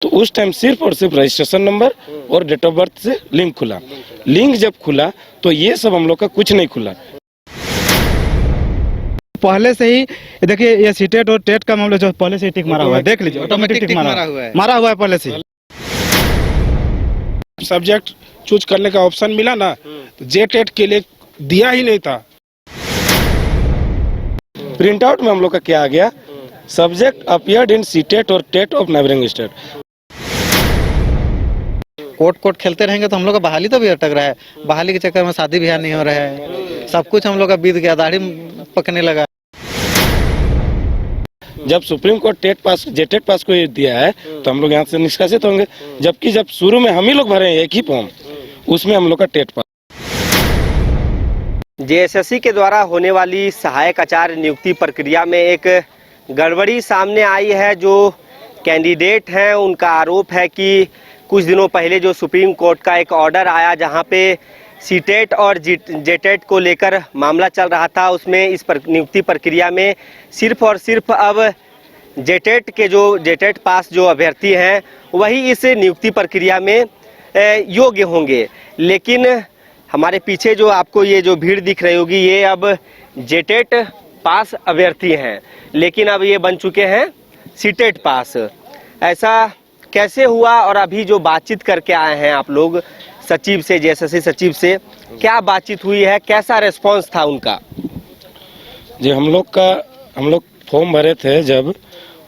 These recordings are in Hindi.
तो उस टाइम सिर्फ और सिर्फ रजिस्ट्रेशन नंबर और डेट ऑफ बर्थ से लिंक खुला। लिंक जब खुला तो ये सब हम लोग का कुछ नहीं खुला। पहले से ही देखिए ये सीटेट और टेट का मामला जो पहले से ही टिक मारा हुआ है, देख लीजिए ऑटोमेटिक टिक मारा हुआ है पहले से। सब्जेक्ट चूज करने का ऑप्शन मिला ना, तो जे टेट के लिए दिया ही नहीं था। प्रिंट आउट में हम लोग का क्या आ गया, सब्जेक्ट अपीयर्ड इन सीटेट और TET of neighbouring state. Court खेलते रहेंगे तो हम लोग का बहाली तो भी अटक रहा है। बहाली के चक्कर में शादी ब्याह नहीं हो रहा है, सब कुछ हम लोग का बीत गया, दाढ़ी पकने लगा। जब Supreme Court TET pass JTET pass को ये दिया है तो हम लोग यहाँ से निष्कासित होंगे, जबकि जब शुरू में हम ही लोग भरे हैं एक ही फॉर्म, उसमें हम लोग का टेट पास। जेएसएससी के द्वारा होने वाली सहायक आचार्य नियुक्ति प्रक्रिया में एक गड़बड़ी सामने आई है। जो कैंडिडेट हैं उनका आरोप है कि कुछ दिनों पहले जो सुप्रीम कोर्ट का एक ऑर्डर आया जहां पे सीटेट और जेटेट को लेकर मामला चल रहा था, उसमें इस नियुक्ति प्रक्रिया में सिर्फ और सिर्फ अब जेटेट पास जो अभ्यर्थी हैं वही इस नियुक्ति प्रक्रिया में योग्य होंगे। लेकिन हमारे पीछे जो आपको ये जो भीड़ दिख रही होगी, ये अब जेटेट पास अभ्यर्थी हैं, लेकिन अब ये बन चुके हैं सीटेट पास। ऐसा कैसे हुआ और अभी जो बातचीत करके आए हैं आप लोग सचिव से, जेएसएससी सचिव से, क्या बातचीत हुई है, कैसा रेस्पॉन्स था उनका? जी हम लोग फॉर्म भरे थे जब,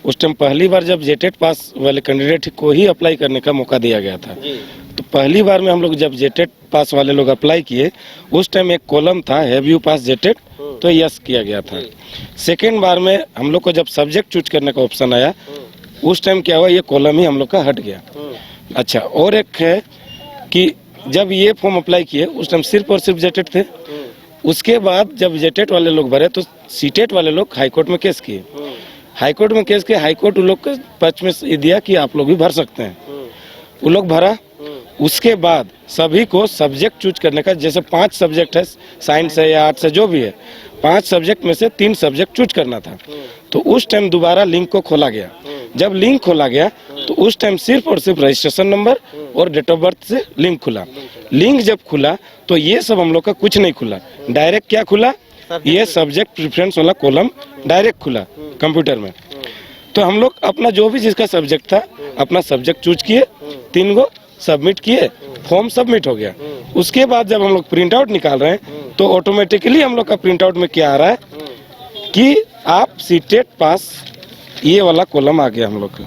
उस टाइम पहली बार जब जेटेट पास वाले कैंडिडेट को ही अप्लाई करने का मौका दिया गया था। तो पहली बार में हम लोग जब जेटेट पास वाले लोग अप्लाई किए, उस टाइम एक कॉलम था हैव यू पास जेटेट, तो यस किया गया था। सेकेंड बार में हम लोग को जब सब्जेक्ट चूज करने का ऑप्शन आया, उस टाइम क्या हुआ, ये कॉलम ही हम लोग का हट गया। अच्छा, और एक है कि जब ये फॉर्म अप्लाई किए उस टाइम सिर्फ और सिर्फ जेटेट थे। उसके बाद जब जेटेट वाले लोग भरे तो सीटेट वाले लोग हाईकोर्ट में केस किए। हाईकोर्ट में केस किए, हाईकोर्ट उन लोग के पक्ष में ये दिया कि आप लोग भी भर सकते हैं। वो लोग भरा, उसके बाद सभी को सब्जेक्ट चूज करने का, जैसे 5 सब्जेक्ट है, साइंस है या आर्ट्स है, जो भी है, 5 सब्जेक्ट में से 3 सब्जेक्ट चूज करना था। तो उस टाइम दोबारा लिंक को खोला गया। जब लिंक खोला गया तो उस टाइम सिर्फ और सिर्फ रजिस्ट्रेशन नंबर और डेट ऑफ बर्थ से लिंक खुला। लिंक जब खुला तो ये सब हम लोग का कुछ नहीं खुला, डायरेक्ट क्या खुला, ये सब्जेक्ट प्रेफरेंस वाला कॉलम डायरेक्ट खुला कंप्यूटर में। तो हम लोग अपना जो भी जिसका सब्जेक्ट था अपना सब्जेक्ट चूज किए, 3 गो सबमिट किए, फॉर्म सबमिट हो गया। उसके बाद जब हम लोग प्रिंट आउट निकाल रहे हैं तो ऑटोमेटिकली हम लोग का प्रिंट आउट में क्या आ रहा है कि आप सीटेट पास, ये वाला कॉलम आ गया हम लोग का।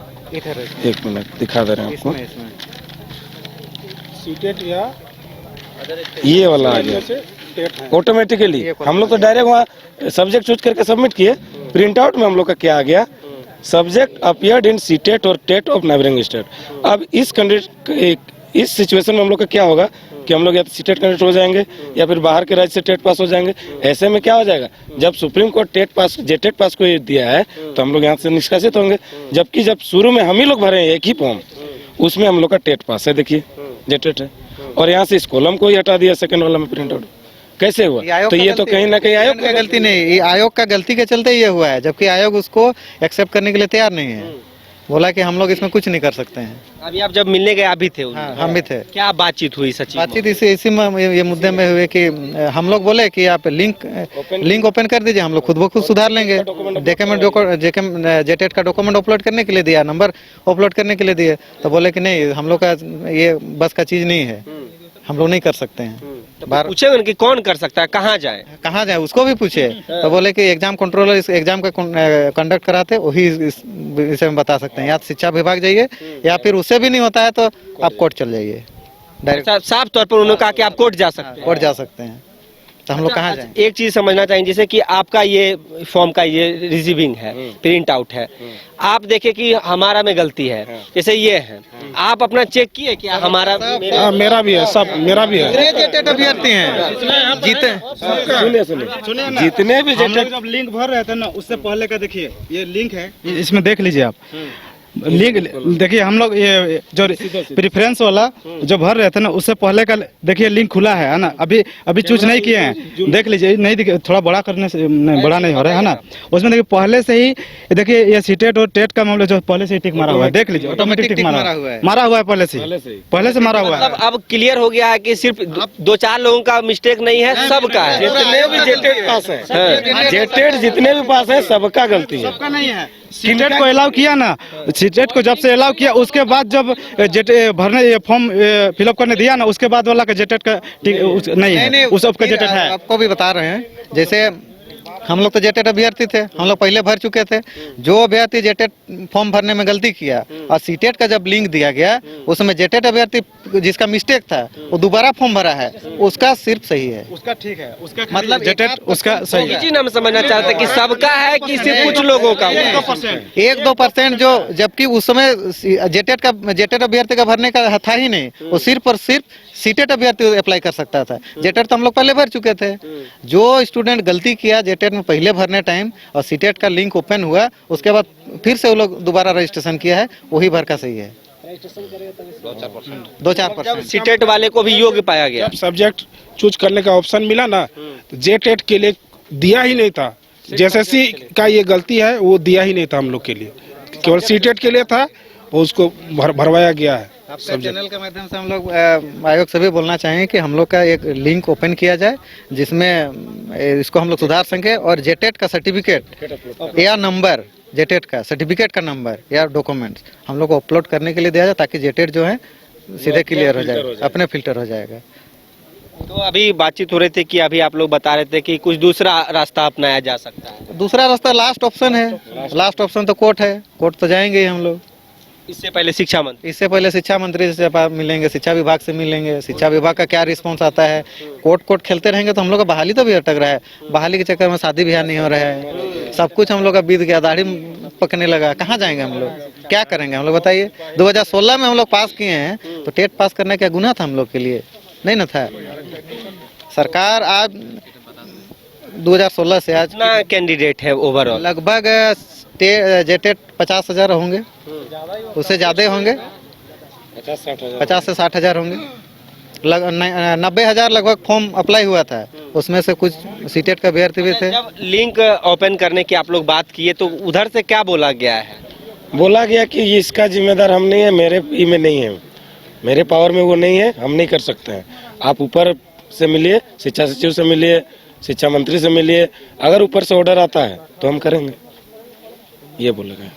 एक मिनट दिखा दे रहे हैं आपको, सीटेट या ये वाला आ गया ऑटोमेटिकली। हम लोग तो डायरेक्ट वहाँ सब्जेक्ट चूज करके सबमिट किए। प्रिंट आउट में हम लोग का क्या आ गया, सब्जेक्ट अपीयर्ड इन सीटेट और टेट ऑफ नेबरिंग स्टेट। अब इस सिचुएशन में हम लोग का क्या होगा कि हम लोग या तो सीटेट कैंडिडेट हो जाएंगे या फिर बाहर के राज्य से टेट पास हो जाएंगे। ऐसे में क्या हो जाएगा, जब सुप्रीम कोर्ट जेटेट पास को ये दिया है तो हम लोग यहाँ से निष्कासित होंगे, जबकि जब शुरू में हम ही लोग भरे हैं एक ही फॉर्म, उसमें हम लोग का टेट पास है, देखिए जेटेट है, और यहाँ से इस कॉलम को ही हटा दिया सेकंड वाला में प्रिंट आउट। कैसे हुआ? तो ये तो कहीं ना कहीं आयोग का गलती नहीं, ये आयोग का गलती के चलते ये हुआ है, जबकि आयोग उसको एक्सेप्ट करने के लिए तैयार नहीं है। बोला कि हम लोग इसमें कुछ नहीं कर सकते हैं। अभी आप जब मिलने गए आप भी थे? हाँ, हम भी थे। क्या बातचीत हुई सचिव? बातचीत इसी में ये मुद्दे में हुए कि हम लोग बोले कि आप लिंक ओपन कर दीजिए, हम लोग खुद ब खुद सुधार लेंगे। जेटेट का डॉक्यूमेंट अपलोड करने के लिए दिया, नंबर अपलोड करने के लिए दिए, तो बोले कि नहीं हम लोग का ये बस का चीज नहीं है, हम लोग नहीं कर सकते हैं। बार पूछे उनकी कौन कर सकता है, कहाँ जाए उसको भी पूछे, तो बोले कि एग्जाम कंट्रोलर इस एग्जाम का कंडक्ट कराते वही इस विषय में बता सकते हैं, या शिक्षा विभाग जाइए या फिर उससे भी नहीं होता है तो आप कोर्ट चल जाइए। डायरेक्ट साफ तौर पर उन्होंने कहा कि आप कोर्ट जा सकते हैं। तो हम लोग कहाँ जाएं? एक चीज समझना चाहिए, जैसे कि आपका ये फॉर्म का ये रिसीविंग है, प्रिंट आउट है, आप देखे कि हमारा में गलती है, जैसे ये है, आप अपना चेक किए कि हमारा मेरा भी है, सब मेरा भी है। जेटेट अभ्यर्थी हैं जितने भी हम लोग जब लिंक भर रहे थे ना, उससे पहले का देखिए ये लिंक है, इसमें देख लीजिए आप, लिंक देखिए हम लोग ये जो प्रेफरेंस वाला जो भर रहे थे ना, उससे पहले का देखिए लिंक खुला है ना, अभी चूज नहीं किए हैं, देख लीजिए, नहीं देखिए थोड़ा बड़ा करने से नहीं, बड़ा नहीं हो रहा है ना, उसमें देखिए पहले से ही देखिए ये सीटेट और टेट का मामला जो पहले से ही टिक मारा हुआ है, देख लीजिए ऑटोमेटिक टिक मारा हुआ है पहले से मारा हुआ है। अब क्लियर हो गया है कि सिर्फ 2-4 लोगों का मिस्टेक नहीं है, सबका है। जितने भी जेटेट पास है, जेटेट जितने भी पास है सबका गलती है, सबका नहीं है। सीटेट को अलाउ किया ना, सीटेट को जब से अलाउ किया उसके बाद जब भरने फॉर्म फिलअप करने दिया ना, उसके बाद वाला का जेटेट का नहीं है, उस सबका जेटेट है। आपको भी बता रहे हैं, जैसे हम लोग तो जेटेट अभ्यर्थी थे, हम लोग पहले भर चुके थे। जो अभ्यर्थी जेटेट फॉर्म भरने में गलती किया और सीटेट का जब लिंक दिया गया, उसमें जेटेट अभ्यर्थी जिसका मिस्टेक था वो दोबारा फॉर्म भरा है, उसका सिर्फ सही है, उसका ठीक है, उसका मतलब जेटेट उसका सही है। जी, हम समझना चाहते हैं कि सबका है कि सिर्फ कुछ लोगों का? 1-2% जो, जबकि उस समय जेटेट अभ्यर्थी का भरने का था ही नहीं, वो सिर्फ और सिर्फ सीटेट अभ्यर्थी अप्लाई कर सकता था। जेटेट तो हम लोग पहले भर चुके थे। जो स्टूडेंट गलती किया जेटेट में पहले भरने टाइम और सीटेट का लिंक ओपन हुआ, उसके बाद फिर से वो लोग दोबारा रजिस्ट्रेशन किया है, वही भर का सही है। 2-4% सीटेट वाले को भी योग्य पाया गया। जब सब्जेक्ट चूज करने का ऑप्शन मिला ना, तो जेटेट के लिए दिया ही नहीं था। जेएसएससी का ये गलती है, वो दिया ही नहीं था हम लोग के लिए, केवल सीटेट के लिए था, वो उसको भरवाया गया है। आपके चैनल के माध्यम से हम लोग आयोग से भी बोलना चाहेंगे कि हम लोग का एक लिंक ओपन किया जाए, जिसमें इसको हम लोग सुधार सकें और जेटेट का सर्टिफिकेट या नंबर, जेटेट का सर्टिफिकेट का नंबर या डॉक्यूमेंट्स हम लोग को अपलोड करने के लिए दिया जाए, ताकि जेटेट जो है सीधे क्लियर हो जाए, अपने फिल्टर हो जाएगा। तो अभी बातचीत हो रही थी कि अभी आप लोग बता रहे थे कि कुछ दूसरा रास्ता अपनाया जा सकता है। दूसरा रास्ता लास्ट ऑप्शन है, लास्ट ऑप्शन तो कोर्ट है, कोर्ट तो जाएंगे ही हम लोग। इससे पहले शिक्षा मंत्री, इससे पहले शिक्षा मंत्री से मिलेंगे, शिक्षा विभाग से मिलेंगे, शिक्षा विभाग का क्या रिस्पॉन्स आता है। कोर्ट खेलते रहेंगे तो हम लोग का बहाली तो भी अटक रहा है, बहाली के चक्कर में शादी ब्याह नहीं हो रहा है, सब कुछ हम लोग का बीत गया, दाढ़ी पकने लगा, कहाँ जाएंगे हम लोग, क्या करेंगे हम लोग बताइए। 2016 में हम लोग पास किए हैं, तो टेट पास करने का गुनाह था हम लोग के लिए, नहीं ना था। सरकार आज 2016 से आज कितना कैंडिडेट है ओवरऑल? लगभग जेटेट 50,000 होंगे, उससे ज़्यादा होंगे, 50 से 60,000 होंगे। 90,000 लगभग फॉर्म अप्लाई हुआ था, उसमें से कुछ सीटेट का अभ्यर्थी भी थे। जब लिंक ओपन करने की आप लोग बात किए तो उधर से क्या बोला गया है? बोला गया कि ये इसका जिम्मेदार हम नहीं है, मेरे ई में नहीं है, मेरे पावर में वो नहीं है, हम नहीं कर सकते हैं। आप ऊपर से मिलिए, शिक्षा सचिव से मिलिए, शिक्षा मंत्री से मिलिए, अगर ऊपर से ऑर्डर आता है तो हम करेंगे, ये बोला गया।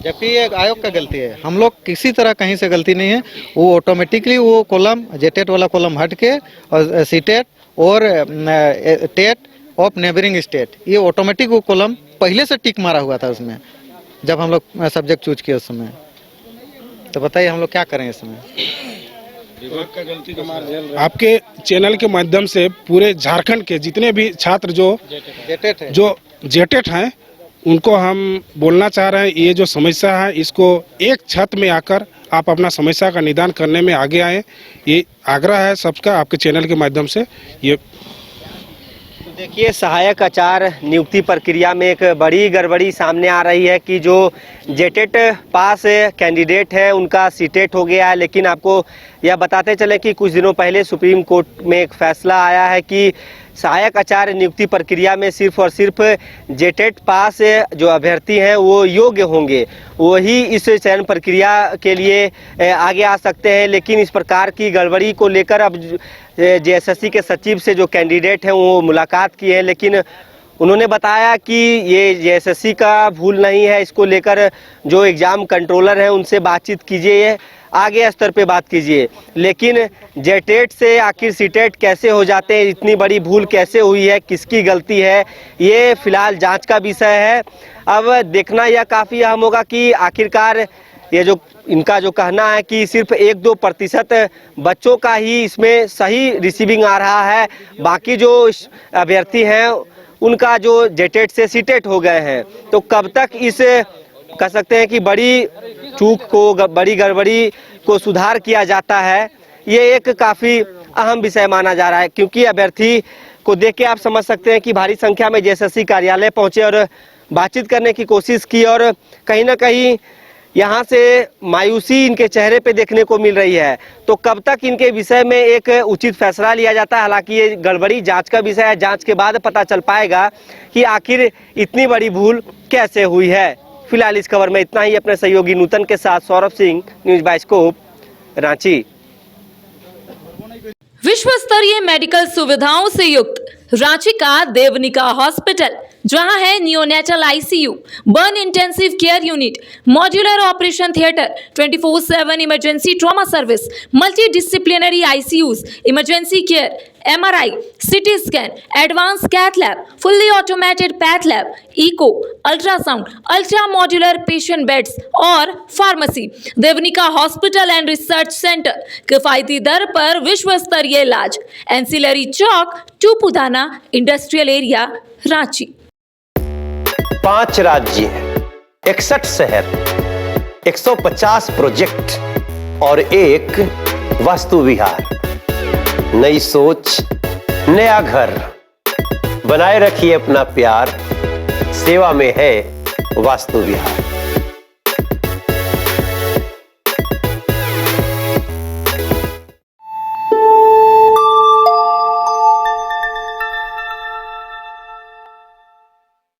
जबकि ये आयोग का गलती है, हम लोग किसी तरह कहीं से गलती नहीं है, वो ऑटोमेटिकली वो कॉलम जेटेट वाला कॉलम हट के और सीटेट और टेट ऑफ नेबरिंग स्टेट, ये ऑटोमेटिक वो कॉलम पहले से टिक मारा हुआ था उसमें, जब हम लोग सब्जेक्ट चूज किए उस समय। तो बताइए हम लोग क्या करें इसमें। विभाग का गलती का मार झेल रहे हैं। आपके चैनल के माध्यम से पूरे झारखंड के जितने भी छात्र जो जेटेट हैं, उनको हम बोलना चाह रहे हैं, ये जो समस्या है इसको एक छत में आकर आप अपना समस्या का निदान करने में आगे आए, ये आग्रह है सबका आपके चैनल के माध्यम से। ये देखिए, सहायक आचार्य नियुक्ति प्रक्रिया में एक बड़ी गड़बड़ी सामने आ रही है कि जो जेटेट पास कैंडिडेट है उनका सीटेट हो गया है, लेकिन आपको यह बताते चले कि कुछ दिनों पहले सुप्रीम कोर्ट में एक फैसला आया है कि सहायक आचार्य नियुक्ति प्रक्रिया में सिर्फ और सिर्फ जेटेट पास जो अभ्यर्थी हैं वो योग्य होंगे, वही इस चयन प्रक्रिया के लिए आगे आ सकते हैं। लेकिन इस प्रकार की गड़बड़ी को लेकर अब जेएसएससी के सचिव से जो कैंडिडेट हैं वो मुलाकात की है, लेकिन उन्होंने बताया कि ये जेएसएससी का भूल नहीं है, इसको लेकर जो एग्ज़ाम कंट्रोलर हैं उनसे बातचीत कीजिए, आगे स्तर पे बात कीजिए। लेकिन जेटेट से आखिर सीटेट कैसे हो जाते हैं, इतनी बड़ी भूल कैसे हुई है, किसकी गलती है, ये फिलहाल जांच का विषय है। अब देखना यह काफ़ी अहम होगा कि आखिरकार ये जो इनका जो कहना है कि सिर्फ 1-2% बच्चों का ही इसमें सही रिसीविंग आ रहा है, बाकी जो अभ्यर्थी हैं उनका जो जेटेट से सीटेट हो गए हैं, तो कब तक इस कह सकते हैं कि बड़ी चूक को, बड़ी गड़बड़ी को सुधार किया जाता है, ये एक काफ़ी अहम विषय माना जा रहा है। क्योंकि अभ्यर्थी को देख के आप समझ सकते हैं कि भारी संख्या में जेएसएससी कार्यालय पहुंचे और बातचीत करने की कोशिश की और कहीं ना कहीं यहाँ से मायूसी इनके चेहरे पे देखने को मिल रही है। तो कब तक इनके विषय में एक उचित फैसला लिया जाता है, हालांकि ये गड़बड़ी जांच का विषय है, जांच के बाद पता चल पाएगा कि आखिर इतनी बड़ी भूल कैसे हुई है। फिलहाल इस खबर में इतना ही। अपने सहयोगी नूतन के साथ सौरभ सिंह, न्यूज बाइस्कोप, रांची। विश्व स्तरीय मेडिकल सुविधाओं से युक्त रांची का देवनिका हॉस्पिटल, जहां है neonatal ICU, burn intensive care unit, modular operation theatre, 24/7 emergency trauma service, multi disciplinary ICUs, emergency care, MRI, CT scan, advance cath lab, fully automated path lab, echo, ultrasound, ultra modular patient beds और pharmacy. Devnika hospital and research centre, किफायती दर पर विश्व स्तरीय इलाज, एंसिलरी चौक, टूपुदाना इंडस्ट्रियल एरिया, रांची। 5 राज्य, 61 शहर, 150 प्रोजेक्ट और एक वास्तु विहार। नई सोच, नया घर। बनाए रखिए अपना प्यार, सेवा में है वास्तु विहार।